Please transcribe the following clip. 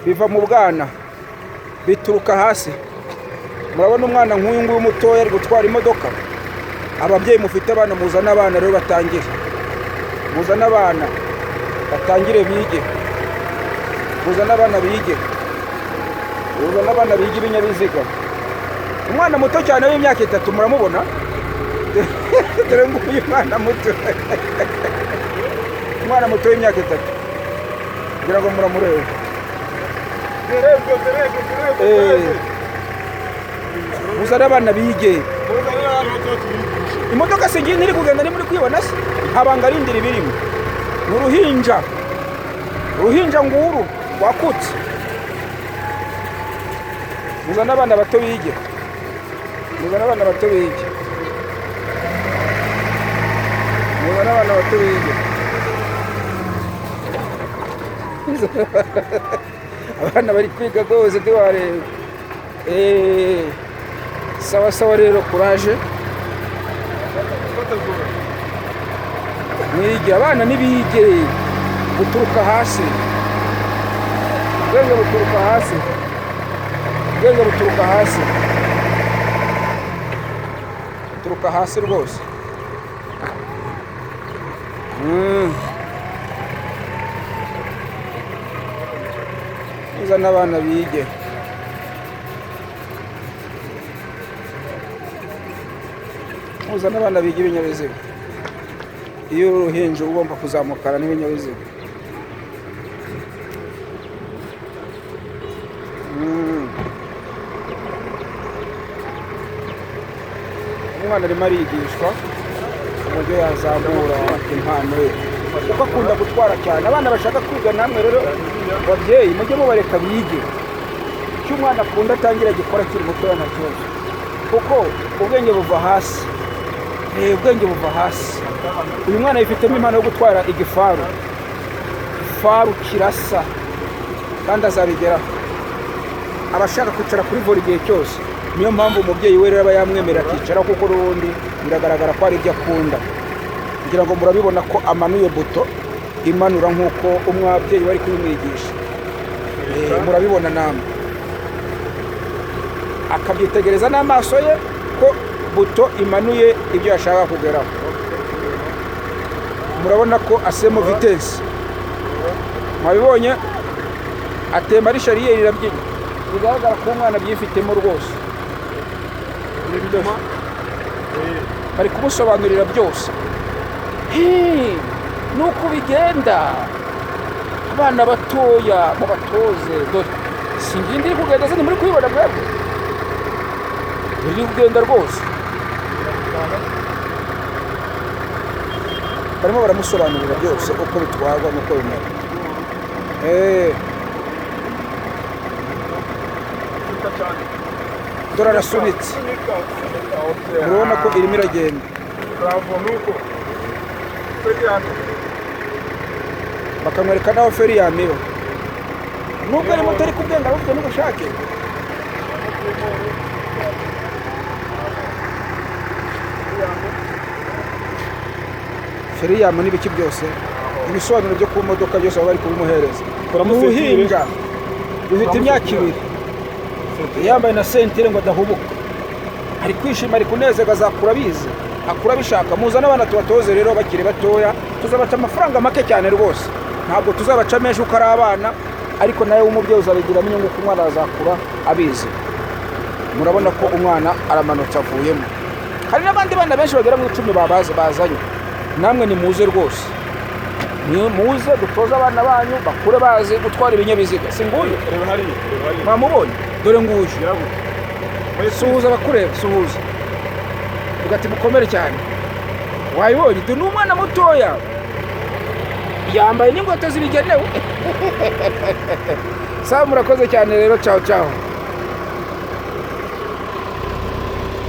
biva mu bwana bituruka hasi. Murabona umwana nk'uyu nguyu mutoya ari gutwara imodoka. Ababyeyi mufite abana muzana abana rero batangire. Muzana abana batangire bige. Muzana abana bige. Muzana abana bige ibinyabiziga. Umwana muto cyane w'imyaka 3 muramubona? Dore nguyu mwana muto. Umwana muto w'imyaka 3. Kugira ngo muramurebe. Muzana abana bige. Imodoka se ngiye ntiri kugenda ni muri kwibona se? Abanga rindira ibirimo. N'uruhinja. Uruhinja nguru wakutse. Muzana abana bato bige. Muzana abana bato bige. Muzana abana bato bige. Abana bari kwiga rwose tiwareba. Sawa sawa rero courage. Mwige abana nibige guturuka hasi. Ubwenge buturuka hasi. Ubwenge buturuka hasi. Buturuka hasi rwose. Muzana abana bige. Muzana abana bige ibinyabiziga. Iyo uruhinja ugomba kuzamukana n'ibinyabiziga. Umwana arimo arigishwa uburyo yazamura impano ye. Kuko akunda gutwara cyane. Abana bashaka kwiga namwe rero babyeyi mujye mubareka bige. Icyo umwana akunda atangira gikora kiri mutoya nta kibazo. Kuko ubwenge buva hasi. Ubwenge buva hasi. Uyu mwana yifitemo impano yo gutwara igifaru. Ifaru kirasa kandi azabigeraho. Abashaka kwicara kuri volley igihe cyose. Niyo mpamvu umubyeyi we rero aba yamwemera akicara kuko rundi biragaragara ko ari ibyo akunda. Kugira ngo murabibona ko amanuye buto imanura nk'uko umwabyeyi wari kubimwigisha. Murabibona namwe. Akabyitegereza n'amaso ye ko buto imanuye ibyo yashaka kugeraho. Murabona ko asemo vitesse. Mwabibonye atemba ari shariye rirabyinya. Bigaragara ko umwana byifitemo rwose. Bari kumusobanurira byose. Nuko bigenda. Abana batoya mu batoze dore singindi kugenda zindi muri kwibona bwabwo. Biri kugenda rwose. Barimo baramusobanurira byose uko bitwarwa nuko bimera. Dore arasunitse. Murabona ko irimo iragenda. Bakamwereka naho feri yamiba. Nubwo ari muto ari kubwenga bafite n'ubushake. Feri yamu n'ibiki byose. Ibisobanuro byo ku modoka byose bari kubimuhereza. Uramuhinja. Ufite imyaka 2. Yambaye na sentire ngo adahubuka. Ari kwishima ari kunezeza azakura bize. Akura bishaka. Muzana abana tubatoze rero bakiri batoya. Tuzabaca amafaranga make cyane rwose. Ntabwo tuzabaca menshi uko ari abana, ariko nawe umubyeyi uzabigira inyungu ku mwana azakura abizi. Murabona ko umwana aramanutse avuyemo. Hari n'abandi bana benshi bagera mu 10 bazanye. Namwe ni muze rwose. Ni muze dutoza abana banyu bakure bazi gutwara ibinyabiziga. Singuye. Mwamubonye? Dore nguye. Suhuza bakureba, suhuza. Ugati mukomere cyane. Wayibonye tu n'umwana mutoya. Yambaye n'ingweto zibigenewe. Sa murakoze cyane rero ciao ciao.